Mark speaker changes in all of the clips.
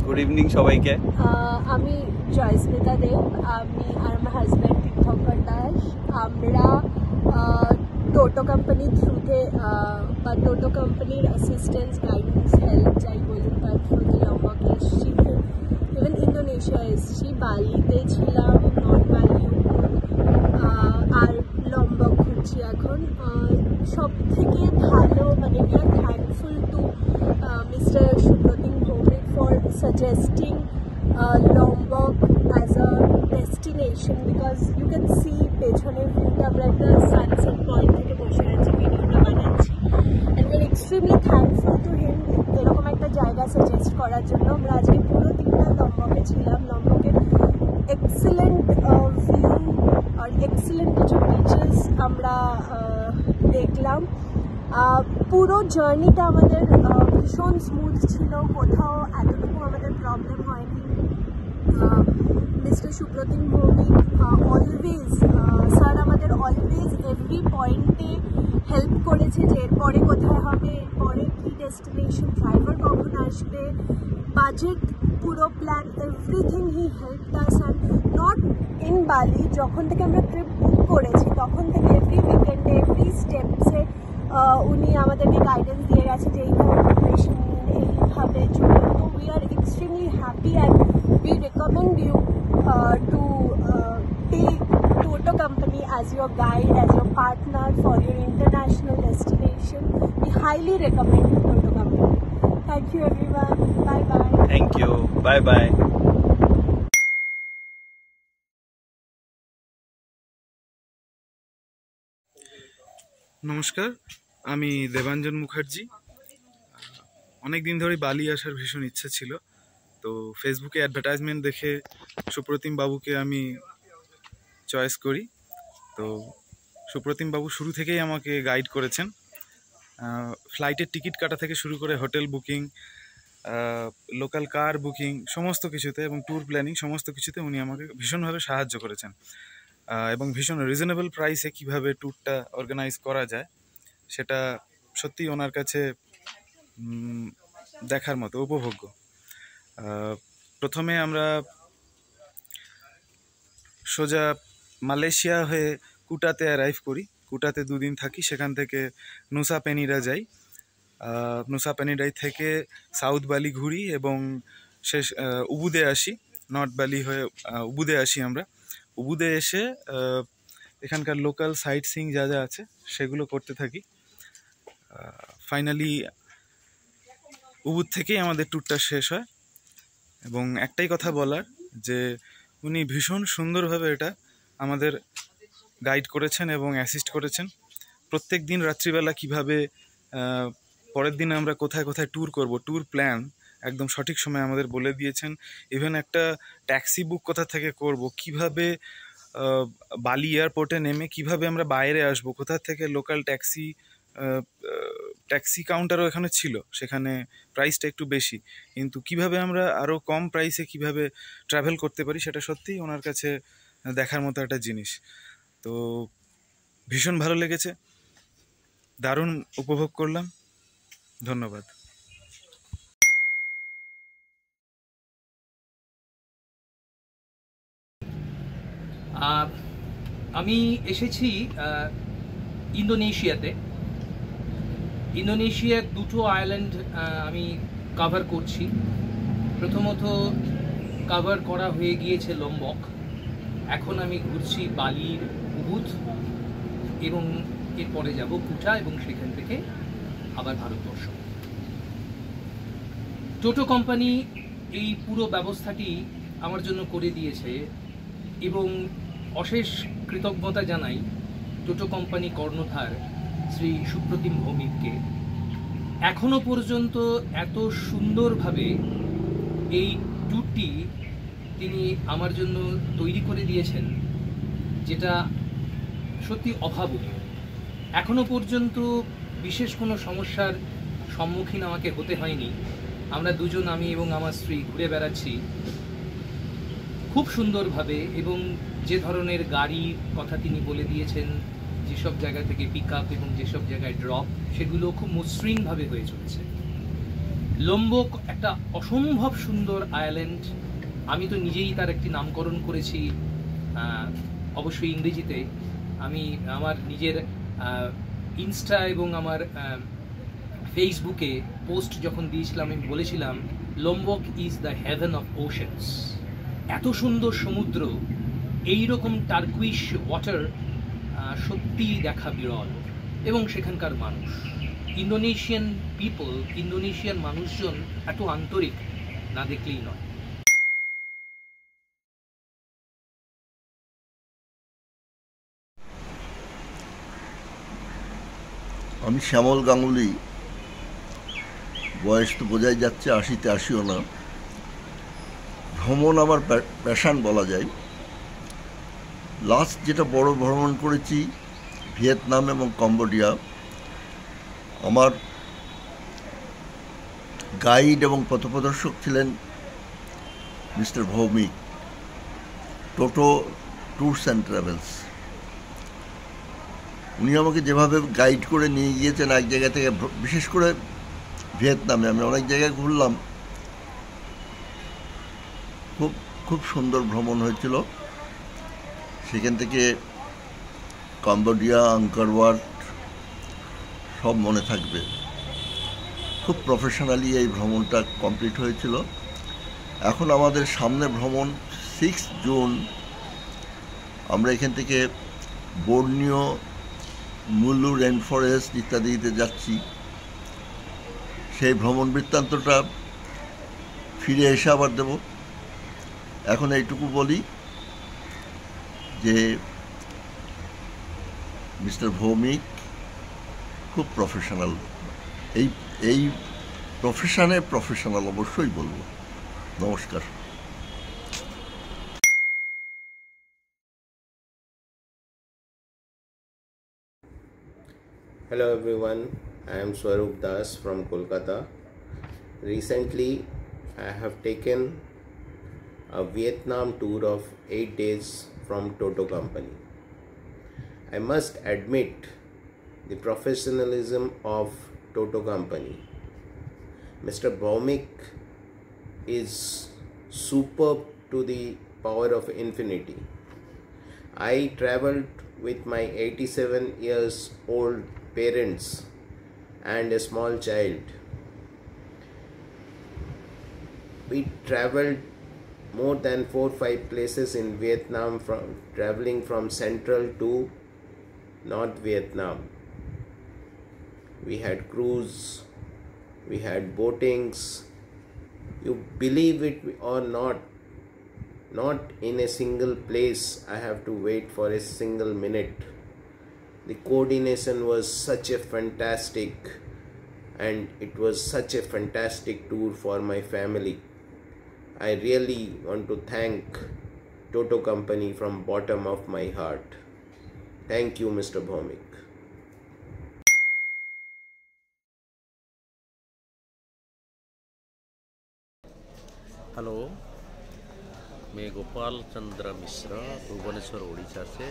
Speaker 1: Good evening সবাইকে।
Speaker 2: আমি জয়স্মিতা দেব, আমি আর আমার হাজব্যান্ড তীর্থঙ্কর দাস। আমরা টোটো কোম্পানির থ্রুতে বা টোটো কোম্পানির অ্যাসিস্ট্যান্স, গাইডেন্স, হেল্প যাই বলুন তার থ্রুতে লম্বকে এসেছি। ইভেন ইন্দোনেশিয়া এসেছি, বালিতে ছিলাম, নর্থ বালি আর লম্বক ঘুরছি এখন। সব থেকে ভালো মানে we are thankful to mister সুব্রতিং Bhowmik for suggesting Lombok as a destination, because you can see পেছনের ভিউটা আমরা একটা সানসেট পয়েন্ট থেকে বসে আছি, ভিডিওটা বানাচ্ছি, and we're extremely thankful to him এরকম একটা জায়গা সাজেস্ট করার জন্য। আমরা আজকে পুরো দিনটা লম্বকে ছিলাম। লম্বকের এক্সেলেন্ট ভিউ আর এক্সেলেন্ট কিছু বিচেস আমরা দেখলাম। পুরো জার্নিটা আমাদের ভীষণ স্মুথ ছিল, কোথাও এতটুকু আমাদের প্রবলেম হয়নি। মিস্টার সুব্রতিং ভৌমিক অলওয়েজ স্যার আমাদের অলওয়েজ এভরি পয়েন্টে হেল্প করেছে যে এরপরে কোথায় হবে, এরপরে কী ডেস্টিনেশন, ড্রাইভার কখন আসবে, বাজেট, পুরো plan, everything he help us. And not in বালি, যখন থেকে আমরা ট্রিপ বুক করেছি তখন থেকে এভরি উইকেন্ডে এভরি স্টেপসে উনি আমাদেরকে গাইডেন্স দিয়ে গেছে যে এইভাবে প্রিপারেশন নিন, এইভাবে চলুন। তো we are extremely happy and we recommend you to take Toto company as your guide, as your partner for your international destination. We highly recommend Toto company. Thank you everyone. Bye bye.
Speaker 1: Thank you, bye bye.
Speaker 3: নমস্কার, আমি দেবাঞ্জন মুখার্জি। অনেক দিন ধরেই বালি আসার ভীষণ ইচ্ছে ছিল, তো ফেসবুকে অ্যাডভার্টাইজমেন্ট দেখে সুপ্রতিম বাবুকে আমি চয়েস করি। তো সুপ্রতিম বাবু শুরু থেকেই আমাকে গাইড করেছেন, ফ্লাইটের টিকিট কাটা থেকে শুরু করে হোটেল বুকিং, লোকাল কার বুকিং, সমস্ত কিছুতে এবং ট্যুর প্ল্যানিং সমস্ত কিছুতে উনি আমাকে ভীষণভাবে সাহায্য করেছেন। এবং ভীষণ রিজনেবল প্রাইসে কিভাবে ট্যুরটা অর্গানাইজ করা যায় সেটা সত্যিই ওনার কাছে দেখার মতো, উপভোগ্য। প্রথমে আমরা সোজা মালয়েশিয়া হয়ে কুটাতে অ্যারাইভ করি, কুটাতে 2 দিন থাকি, সেখান থেকে নুসা পেনিডা যাই, নুসা পেনিডাই থেকে সাউথ বালি ঘুরি এবং শেষ উবুদে আসি, নর্থ বালি হয়ে উবুদে আসি আমরা। উবুদে এসে এখানকার লোকাল সাইট সিইং যা যা আছে সেগুলো করতে থাকি। ফাইনালি উবুদ থেকেই আমাদের ট্যুরটা শেষ হয় এবং একটাই কথা বলার যে উনি ভীষণ সুন্দরভাবে এটা আমাদের গাইড করেছেন এবং অ্যাসিস্ট করেছেন। প্রত্যেক দিন রাত্রিবেলা কিভাবে পরের দিন আমরা কোথায় কোথায় ট্যুর করব, ট্যুর প্ল্যান একদম সঠিক সময় আমাদের বলে দিয়েছেন। ইভেন একটা ট্যাক্সি বুক কোথা থেকে করব, কিভাবে বালি এয়ারপোর্টে নেমে কিভাবে আমরা বাইরে আসব, কোথা থেকে লোকাল ট্যাক্সি কাউন্টারও এখানে ছিল, সেখানে প্রাইসটা একটু বেশি, কিন্তু কিভাবে আমরা আরও কম প্রাইসে কিভাবে ট্রাভেল করতে পারি সেটা সত্যিই ওনার কাছে দেখার মতো একটা জিনিস। তো ভীষণ ভালো লেগেছে, দারুণ উপভোগ করলাম। ধন্যবাদ।
Speaker 4: আমি এসেছি ইন্দোনেশিয়াতে। ইন্দোনেশিয়ার 2টো আইল্যান্ড আমি কভার করছি। প্রথমত কভার করা হয়ে গিয়েছে লম্বক, এখন আমি ঘুরছি বালির উবুদ এবং এরপরে যাব কুটা এবং সেখান থেকে আবার ভারতবর্ষ। টোটো কোম্পানি এই পুরো ব্যবস্থাটি আমার জন্য করে দিয়েছে এবং অশেষ কৃতজ্ঞতা জানাই টোটো কোম্পানি কর্ণধার শ্রী সুপ্রতিম ভৌমিককে। এখনো পর্যন্ত এত সুন্দরভাবে এই ট্যুরটি তিনি আমার জন্য তৈরি করে দিয়েছেন যেটা সত্যি অভাবনীয়। এখনো পর্যন্ত বিশেষ কোনো সমস্যার সম্মুখীন আমাকে হতে হয়নি। আমরা দুজন, আমি এবং আমার স্ত্রী, ঘুরে বেড়াচ্ছি খুব সুন্দরভাবে এবং যে ধরনের গাড়ির কথা তিনি বলে দিয়েছেন, যেসব জায়গা থেকে পিক আপ এবং যেসব জায়গায় ড্রপ, সেগুলো খুব মসৃণভাবে হয়ে চলেছে। লম্বক একটা অসম্ভব সুন্দর আইল্যান্ড। আমি তো নিজেই তার একটি নামকরণ করেছি, অবশ্যই ইংরেজিতে। আমি আমার নিজের ইনস্টা এবং আমার ফেসবুকে পোস্ট যখন দিয়েছিলাম আমি বলেছিলাম লম্বক is the haven of oceans. এত সুন্দর সমুদ্র, এইরকম টার্কুইশ ওয়াটার সত্যিই দেখা বিরল। এবং সেখানকার মানুষ, ইন্দোনেশিয়ান পিপল, ইন্দোনেশিয়ান মানুষজন এত আন্তরিক, না দেখলেই নয়।
Speaker 5: আমি শ্যামল গাঙ্গুলি, বয়স তো বোঝাই যাচ্ছে 80-তে আসিও না। ভ্রমণ আমার প্যাশান বলা যায়। লাস্ট যেটা বড় ভ্রমণ করেছি ভিয়েতনাম এবং কম্বোডিয়া। আমার গাইড এবং পথপ্রদর্শক ছিলেন mister Bhowmik, toto tours and travels. উনি আমাকে যেভাবে গাইড করে নিয়ে গিয়েছেন এক জায়গা থেকে, বিশেষ করে ভিয়েতনামে আমি অনেক জায়গায় ঘুরলাম, খুব খুব সুন্দর ভ্রমণ হয়েছিল। সেখান থেকে কম্বোডিয়া, আঙ্কর ওয়াট সব মনে থাকবে। খুব প্রফেশনালি এই ভ্রমণটা কমপ্লিট হয়েছিল। এখন আমাদের সামনে ভ্রমণ 6 জুন আমরা এখান থেকে বর্নিও, মুলু রেন ফরেস্ট ইত্যাদিতে যাচ্ছি। সেই ভ্রমণ বৃত্তান্তটা ফিরে এসে আবার দেব। এখন এইটুকু বলি যে মিস্টার ভৌমিক খুব প্রফেশনাল। এই প্রফেশনে প্রফেশনাল অবশ্যই বলবো। নমস্কার।
Speaker 6: Hello everyone, I am Swarup Das from Kolkata. Recently, I have taken a Vietnam tour of 8 days from Toto Company. I must admit the professionalism of Toto Company. Mr. Bhaumik is superb to the power of infinity. I traveled with my 87 years old parents and a small child. We traveled more than 4-5 places in Vietnam, traveling from central to North Vietnam. We had cruise, we had boatings. You believe it or not in a single place I have to wait for a single minute. The coordination was such a fantastic, and it was such a fantastic tour for my family. I really want to thank Toto Company from bottom of my heart. Thank you, Mr. Bhaumik.
Speaker 7: Hello, मैं गोपाल चंद्र मिश्रा भुवनेश्वर उड़ीसा से।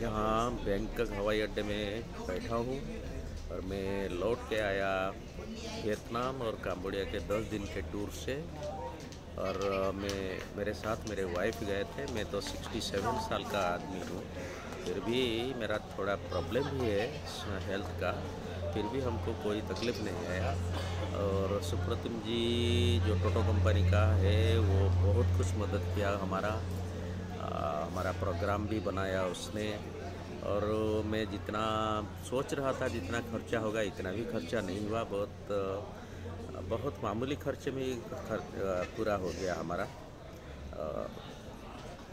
Speaker 7: यहाँ Bangkok हवाई अड्डे में बैठा हूँ और मैं लौट के आया वियतनाम और कंबोडिया के 10 दिन के टूर से। और मेरे साथ मेरे वाइफ गए थे। मैं तो 67 साल का आदमी हूँ, फिर भी मेरा थोड़ा प्रॉब्लम भी है हेल्थ का, फिर भी हमको कोई तकलीफ़ नहीं आया। और सुप्रतिम जी जो टोटो कंपनी का है वो बहुत कुछ मदद किया, हमारा प्रोग्राम भी बनाया उसने। और मैं जितना सोच रहा था जितना खर्चा होगा इतना भी खर्चा नहीं हुआ, बहुत मामूली खर्चे में पूरा हो गया हमारा।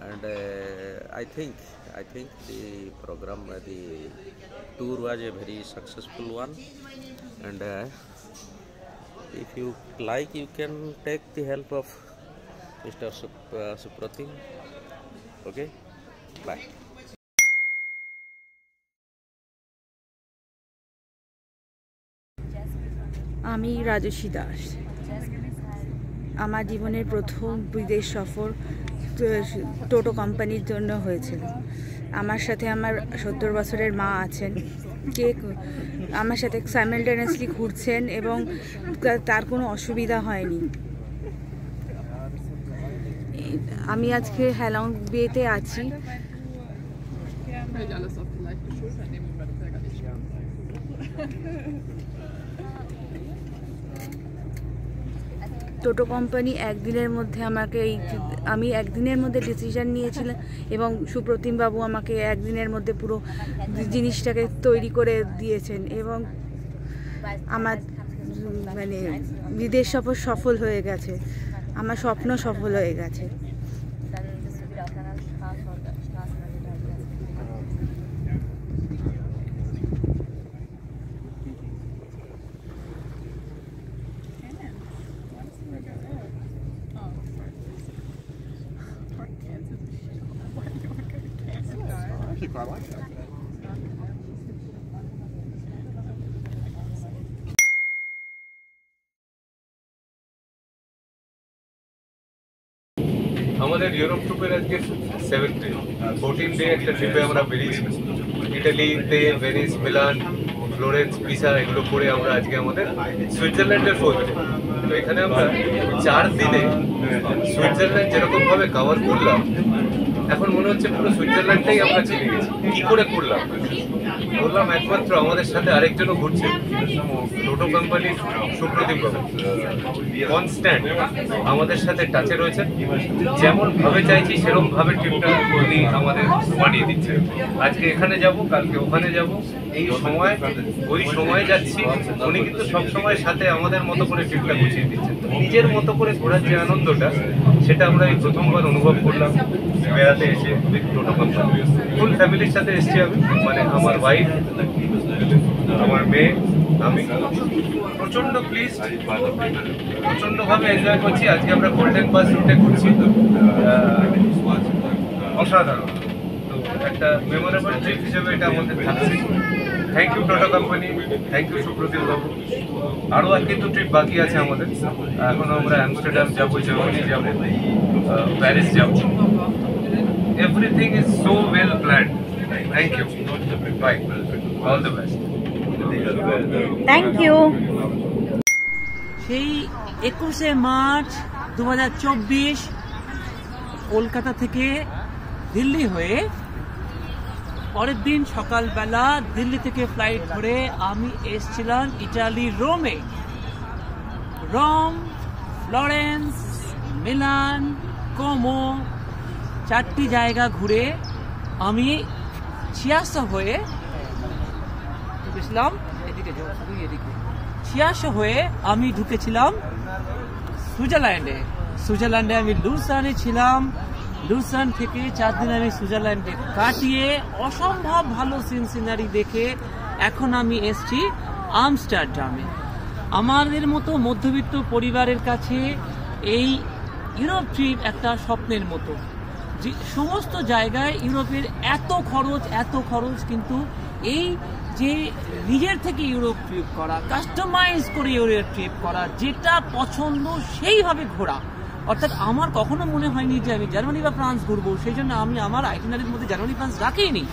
Speaker 7: and I think the program, the tour was a very successful one, and if you like you can take the help of Mr. Supratim. Okay, bye.
Speaker 8: আমি রাজস্বী দাস। আমার জীবনের প্রথম বিদেশ সফর টোটো কোম্পানির জন্য হয়েছিল। আমার সাথে আমার 70 বছরের মা আছেন, কে আমার সাথে সাইমালটেনিয়াসলি ঘুরছেন এবং তার কোনো অসুবিধা হয়নি। আমি আজকে হ্যালং বেতে আছি। টোটো কোম্পানি একদিনের মধ্যে আমাকে আমি একদিনের মধ্যে ডিসিশন নিয়েছিলাম এবং সুপ্রতিম বাবু আমাকে একদিনের মধ্যে পুরো জিনিসটাকে তৈরি করে দিয়েছেন এবং আমার মানে বিদেশ সফর সফল হয়ে গেছে, আমার স্বপ্ন সফল হয়ে গেছে।
Speaker 9: আমাদের ইউরোপ ট্রিপের আজকে 14 ডে একটা ট্রিপে আমরা বেরিয়েছি। ইটালিতে ভেনিস, মিলান, ফ্লোরেন্স, পিসা এগুলো করে আমরা আজকে আমাদের সুইজারল্যান্ডের পৌঁছে। তো এখানে আমরা 4 দিনে সুইজারল্যান্ড যেরকম ভাবে কভার করলাম, এখন মনে হচ্ছে পুরো সুইজারল্যান্ডটাই আমরা চিনে গেছি। কি করে করলাম বললাম, একমাত্র আমাদের সাথে আরেকজনও ঘুরছে, টোটো কোম্পানির সুপ্রদীপ বাবু। কনস্ট্যান্ট আমাদের সাথে টাচে রয়েছে, যেমন ভাবে চাইছি সেরকম ভাবে ট্রিপটা উনি আমাদের বানিয়ে দিচ্ছে। আজকে এখানে যাব, কালকে ওখানে যাব, এই সময় ওই সময় যাচ্ছি। উনি কিন্তু সবসময় সাথে আমাদের মতো করে ট্রিপটা গুছিয়ে দিচ্ছেন। নিজের মতো করে ঘোরার যে আনন্দটা, সেটা আমরা এই প্রথমবার অনুভব করলাম বেড়াতে এসে টোটো কোম্পানি। ফুল ফ্যামিলির সাথে এসেছি আমি, মানে আমার ওয়াইফ, আমার মেয়ে, আমি। প্রচন্ড প্লিজ, প্রচন্ডভাবে এনজয় করছি। আজকে আমরা গোল্ডেন বাস রুটে ঘুরছি, অসাধারণ। তো একটা মেমোরেবল ট্রিপ হিসেবে এটা আমাদের থাকছে। Thank you Toto company, thank you Supradip babu. আরও আর কিন্তু ট্রিপ বাকি আছে আমাদের। এখন আমরা আমস্টারডাম যাবো, জার্মানি যাবো, প্যারিস যাবো। Everything is so well planned. Thank you. Bye. All the best.
Speaker 8: Thank you.
Speaker 10: সেই 21শে মার্চ 2024 কলকাতা থেকে দিল্লি হয়ে পরের দিন সকালবেলা দিল্লি থেকে ফ্লাইট ধরে আমি এসেছিলাম ইটালির রোমে। রোম, ফ্লোরেন্স, মিলান, কোমো 4টি জায়গা ঘুরে আমি চিয়াসা হয়ে ঢুকেছিলাম। চিয়াসা হয়ে আমি ঢুকেছিলাম সুইজারল্যান্ডে। সুইজারল্যান্ডে আমি লুসানে ছিলাম। লুসান থেকে 4 দিন আমি সুইজারল্যান্ডে কাটিয়ে অসম্ভব ভালো সিনারি দেখে এখন আমি এসছি আমস্টারডামে। আমাদের মতো মধ্যবিত্ত পরিবারের কাছে এই ইউরোপ ট্রিপ একটা স্বপ্নের মতো। যে সমস্ত জায়গায় ইউরোপের এত খরচ, কিন্তু এই যে নিজের থেকে ইউরোপ ট্রিপ করা, কাস্টমাইজ করে ইউরোপ ট্রিপ করা, যেটা পছন্দ সেইভাবে ঘোরা। অর্থাৎ আমার কখনো মনে হয়নি যে আমি জার্মানি বা ফ্রান্স ঘুরবো, সেই জন্য আমি আমার আইটিনারির মধ্যে জার্মানি ফ্রান্স রাখিনি।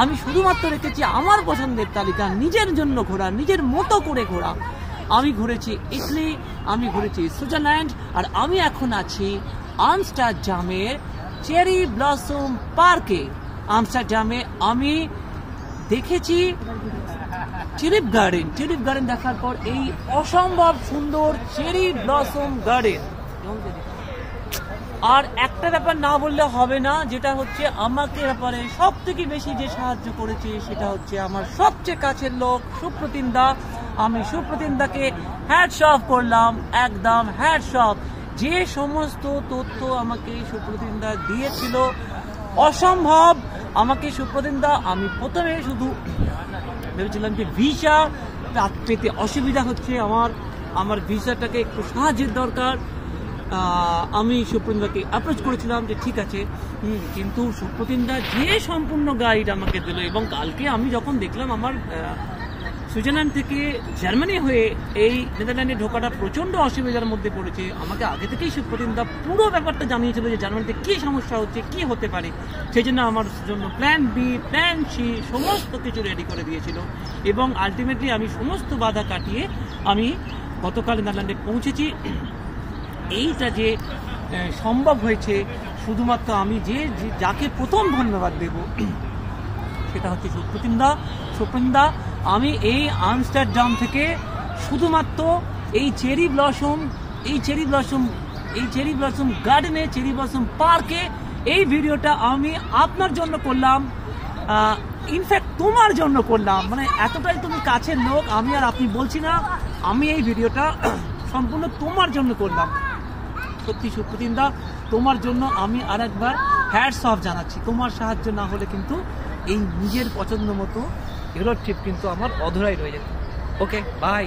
Speaker 10: আমি শুধুমাত্র রেখেছি আমার পছন্দের তালিকা, নিজের জন্য ঘোরা, নিজের মতো করে ঘোরা। আমি ঘুরেছি ইটালি, আমি ঘুরেছি সুইজারল্যান্ড, আর আমি এখন আছি আমস্টারডামের চেরি ব্লসম পার্কে। আমস্টারডামে আমি দেখেছি টিউলিপ গার্ডেন দেখার পর এই অসম্ভব সুন্দর চেরি ব্লসম গার্ডেন। আর একটা ব্যাপার না বললে হবে না, যেটা হচ্ছে আমাকে ব্যাপারে সব থেকে বেশি যে সাহায্য করেছে সেটা হচ্ছে আমার সবচেয়ে কাছের লোক সুপ্রতিম দা। আমি সুপ্রতিম দাকে হ্যাটস অফ করলাম, একদম হ্যাটস অফ। যে সমস্ত তথ্য আমাকে সুপ্রতিম দা দিয়েছিল অসম্ভব। আমাকে সুপ্রতিম দা, আমি প্রথমে শুধু ভেবেছিলাম যে ভিসা পেতে অসুবিধা হচ্ছে, আমার ভিসাটাকে একটু সাহায্যের দরকার। আমি সুপ্রতিম দাকে অ্যাপ্রোচ করেছিলাম যে ঠিক আছে, কিন্তু সুপ্রতিম দা যে সম্পূর্ণ গাইড আমাকে দিল। এবং কালকে আমি যখন দেখলাম আমার সুইজারল্যান্ড থেকে জার্মানি হয়ে এই নেদারল্যান্ডে ঢোকাটা প্রচণ্ড অসুবিধার মধ্যে পড়েছে। আমাকে আগে থেকেই সুপ্রতিমদা পুরো ব্যাপারটা জানিয়েছিল যে জার্মানিতে কী সমস্যা হচ্ছে, কী হতে পারে। সেই জন্য আমার জন্য প্ল্যান বি, প্ল্যান সি সমস্ত কিছু রেডি করে দিয়েছিল এবং আলটিমেটলি আমি সমস্ত বাধা কাটিয়ে আমি গতকাল নেদারল্যান্ডে পৌঁছেছি। এইটা যে সম্ভব হয়েছে শুধুমাত্র আমি যাকে প্রথম ধন্যবাদ দেব সেটা হচ্ছে সুপ্রতিমদা। আমি এই আমস্টারডাম থেকে শুধুমাত্র এই চেরি ব্লসম গার্ডেনে, চেরি ব্লসম পার্কে এই ভিডিওটা আমি আপনার জন্য করলাম, ইনফ্যাক্ট তোমার জন্য করলাম। মানে এতটাই তুমি কাছের লোক, আমি আর আপনি বলছি না, আমি এই ভিডিওটা সম্পূর্ণ তোমার জন্য করলাম। সত্যি সুপ্রতিমদা, তোমার জন্য আমি আর একবার হ্যাটস অফ জানাচ্ছি। তোমার সাহায্য না হলে কিন্তু এই নিজের পছন্দ মতো ইউরোপ ট্রিপ কিন্তু আমার অধরাই রয়ে যেত। ওকে, by.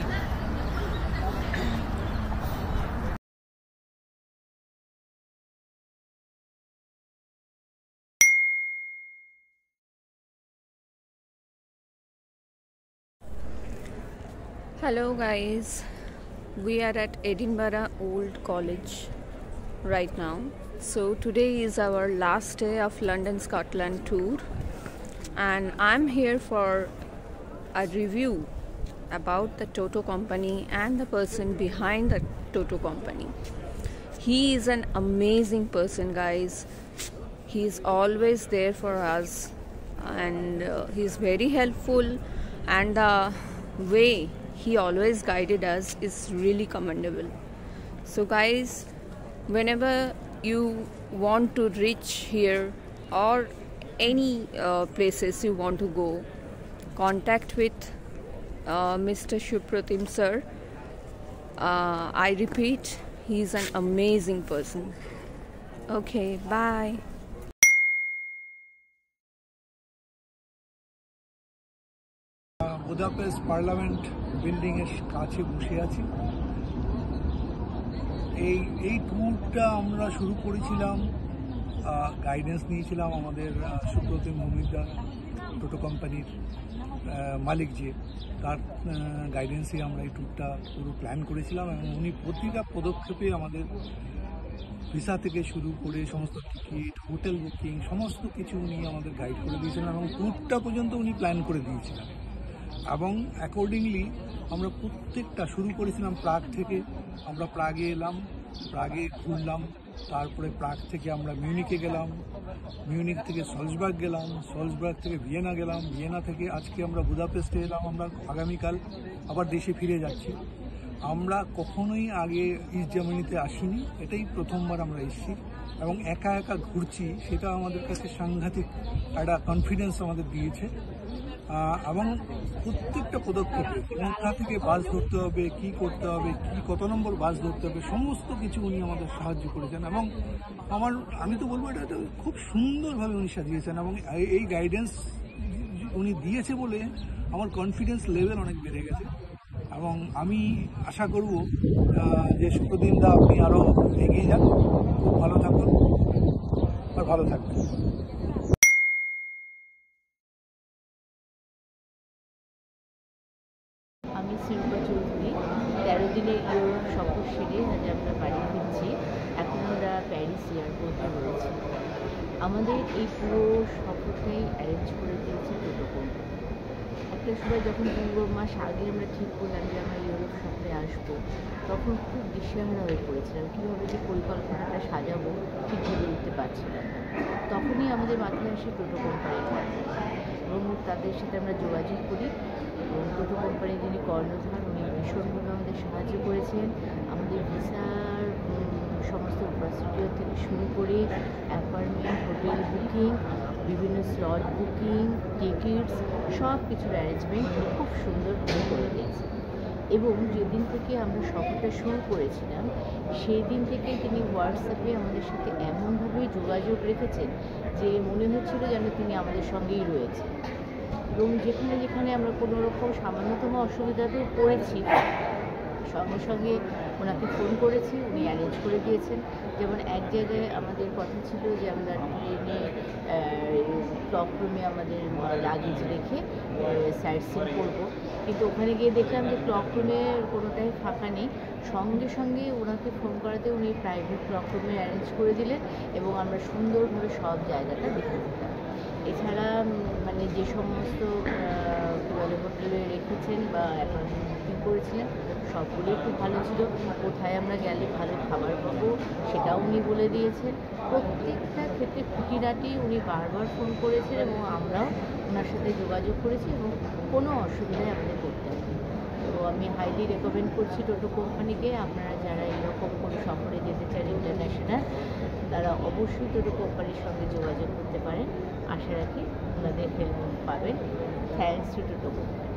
Speaker 2: Hello guys, we are at Edinburgh Old College right now. So today is our last day of London Scotland tour and I'm here for a review about the Toto company and the person behind the Toto company. He is an amazing person, guys. He is always there for us and he is very helpful, and the way he always guided us is really commendable. So guys, whenever you want to reach here or any places you want to go, contact with Mr. Supratim sir. I repeat, he is an amazing person. Okay, bye.
Speaker 11: Budapest parliament building এর কাছে বসে আছি। এই ট্যুরটা আমরা শুরু করেছিলাম, guidance নিয়েছিলাম আমাদের সুপ্রতিম ভূমিদার, টোটো কোম্পানির মালিক যে, তার গাইডেন্সে আমরা এই ট্যুরটা পুরো প্ল্যান করেছিলাম এবং উনি প্রতিটা পদক্ষেপে আমাদের ভিসা থেকে শুরু করে সমস্ত টিকিট, হোটেল বুকিং সমস্ত কিছু উনি আমাদের গাইড করে দিয়েছিলেন এবং ট্যুরটা পর্যন্ত উনি প্ল্যান করে দিয়েছিলেন। এবং অ্যাকর্ডিংলি আমরা প্রত্যেকটা শুরু করেছিলাম প্রাগ থেকে। আমরা প্রাগে এলাম, প্রাগে ঘুরলাম, তারপরে প্রাগ থেকে আমরা মিউনিকে গেলাম, মিউনিক থেকে সলজবার্গ গেলাম, সলজবার্গ থেকে ভিয়েনা গেলাম, ভিয়েনা থেকে আজকে আমরা বুদাপেস্টে এলাম। আমরা আগামীকাল আবার দেশে ফিরে যাচ্ছি। আমরা কখনোই আগে ইস্ট জার্মানিতে আসিনি, এটাই প্রথমবার আমরা এসেছি এবং একা একা ঘুরছি, সেটা আমাদের কাছে সাংঘাতিক একটা কনফিডেন্স আমাদের দিয়েছে। এবং প্রত্যেকটা পদক্ষেপে কোথা থেকে বাস ধরতে হবে, কি করতে হবে, কি কত নম্বর বাস ধরতে হবে, সমস্ত কিছু উনি আমাদের সাহায্য করেছেন এবং আমি তো বলবো এটা খুব সুন্দরভাবে উনি সাজিয়েছেন এবং এই গাইডেন্স উনি দিয়েছে বলে আমার কনফিডেন্স লেভেল অনেক বেড়ে গেছে এবং আমি আশা করব যে সুপ্রতিম দা আপনি আরও এগিয়ে যান, খুব ভালো থাকুন আর ভালো থাকবেন।
Speaker 12: আমি শিল্পা চৌধুরী, 13 দিনের ইউরোপ সফর সেরে আজ আমরা বাড়ি ফিরছি। এখন আমরা প্যারিস এয়ারপোর্টে রয়েছি। আমাদের এই পুরো সফরটাই অ্যারেঞ্জ করে দিয়েছে টোটো কোম্পানি। একটা সময় যখন 2 মাস আগে আমরা ঠিক করলাম যে আমরা ইউরোপ সফরে আসবো, তখন খুব দিশেহারা হয়ে পড়েছিলাম, কীভাবে যে পরিকল্পনাটা সাজাবো ঠিক ভেবে উঠতে পারছিলাম না। তখনই আমাদের মাথায় আসে টোটো কোম্পানি এবং তাদের সাথে আমরা যোগাযোগ করি এবং টোটো কোম্পানির যিনি কর্ণধার উনি ভীষণভাবে আমাদের সাহায্য করেছেন। আমাদের ভিসার সমস্ত প্রসিডিওর থেকে শুরু করে অ্যাপার্টমেন্ট, হোটেল বুকিং, বিভিন্ন স্লট বুকিং, টিকিটস সব কিছুর অ্যারেঞ্জমেন্ট খুব সুন্দরভাবে করে দিয়েছে। এবং যেদিন থেকে আমরা সফরটা শুরু করেছিলাম সেই দিন থেকে তিনি হোয়াটসঅ্যাপে আমাদের সাথে এমনভাবেই যোগাযোগ রেখেছেন যে মনে হচ্ছিল যেন তিনি আমাদের সঙ্গেই রয়েছেন। এবং যেখানে যেখানে আমরা কোনো রকম সামান্যতম অসুবিধাতেও পড়েছি, সঙ্গে সঙ্গে ওনাকে ফোন করেছি, উনি অ্যারেঞ্জ করে দিয়েছেন। যেমন এক জায়গায় আমাদের কথা ছিল যে আমরা ট্রেনে ক্লক রুমে আমাদের লাগেজ রেখে সাইট সিন করবো, কিন্তু ওখানে গিয়ে দেখলাম যে ক্লক রুমে কোনোটাই ফাঁকা নেই। সঙ্গে সঙ্গে ওনাকে ফোন করাতে উনি প্রাইভেট ক্লক রুমে অ্যারেঞ্জ করে দিলেন এবং আমরা সুন্দরভাবে সব জায়গাটা দেখতে পেলাম। এছাড়া মানে যে সমস্ত হোটেলে রেখেছেন বা অ্যাপয়েন্টমেন্ট বুকিং করেছিলেন সবগুলোই খুব ভালো ছিল। কোথায় আমরা গেলে ভালো খাবার পাবো সেটাও উনি বলে দিয়েছেন। প্রত্যেকটা ক্ষেত্রে খুঁটিনাটি উনি বারবার ফোন করেছেন এবং আমরাও ওনার সাথে যোগাযোগ করেছি এবং কোনো অসুবিধায় আমাদের করতে হয়নি। তো আমি হাইলি রেকমেন্ড করছি টোটো কোম্পানিকে, আপনারা যারা এরকম কোনো শহরে যেতে চান ইন্টারন্যাশনাল, তারা অবশ্যই টোটো কোম্পানির সঙ্গে যোগাযোগ করতে পারেন। আশা রাখি ওনাদের হেল্প পাবেন। Thanks to toto company.